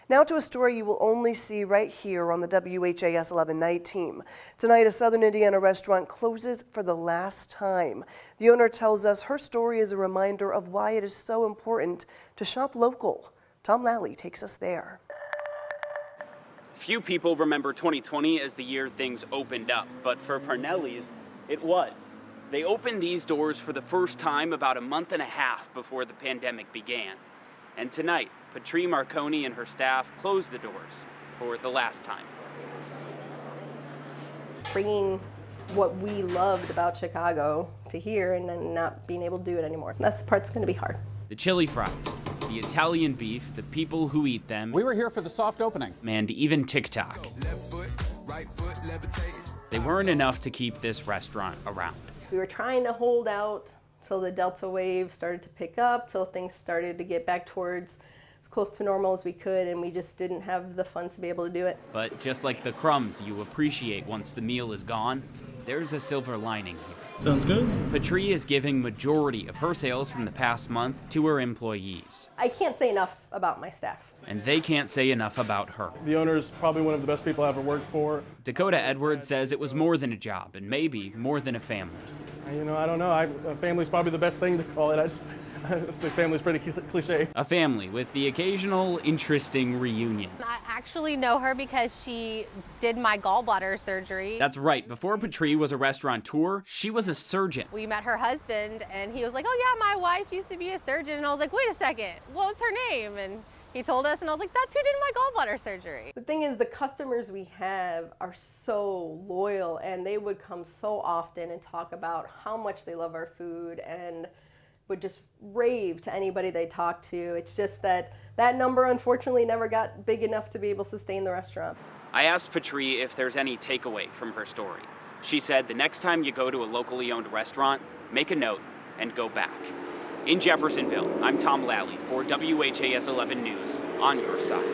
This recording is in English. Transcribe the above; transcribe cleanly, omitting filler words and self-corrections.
Now to a story you will only see right here on the WHAS 11 night team. Tonight, a Southern Indiana restaurant closes for the last time. The owner tells us her story is a reminder of why it is so important to shop local. Tom Lally takes us there. Few people remember 2020 as the year things opened up, but for Parnelli's, it was. They opened these doors for the first time about a month and a half before the pandemic began. And tonight, Patri Marconi and her staff closed the doors for the last time. Bringing what we loved about Chicago to here and then not being able to do it anymore. That's the part that's going to be hard. The chili fries, the Italian beef, the people who eat them. We were here for the soft opening. And even TikTok. They weren't enough to keep this restaurant around. We were trying to hold out till the Delta wave started to pick up, till things started to get back towards as close to normal as we could, and we just didn't have the funds to be able to do it. But just like the crumbs you appreciate once the meal is gone, there's a silver lining here. Sounds good. Patri is giving majority of her sales from the past month to her employees. I can't say enough about my staff. And they can't say enough about her. The owner is probably one of the best people I've ever worked for. Dakota Edwards says it was more than a job and maybe more than a family. You know, I don't know. A family's probably the best thing to call it. I say family's pretty cliche. A family with the occasional interesting reunion. I actually know her because she did my gallbladder surgery. That's right. Before Patri was a restaurateur, she was a surgeon. We met her husband and he was like, oh yeah, my wife used to be a surgeon. And I was like, wait a second, what was her name? And he told us and I was like, that's who did my gallbladder surgery. The thing is, the customers we have are so loyal and they would come so often and talk about how much they love our food and would just rave to anybody they talk to. It's just that number unfortunately never got big enough to be able to sustain the restaurant. I asked Patri if there's any takeaway from her story. She said the next time you go to a locally owned restaurant, make a note and go back. In Jeffersonville, I'm Tom Lally for WHAS 11 News on your side.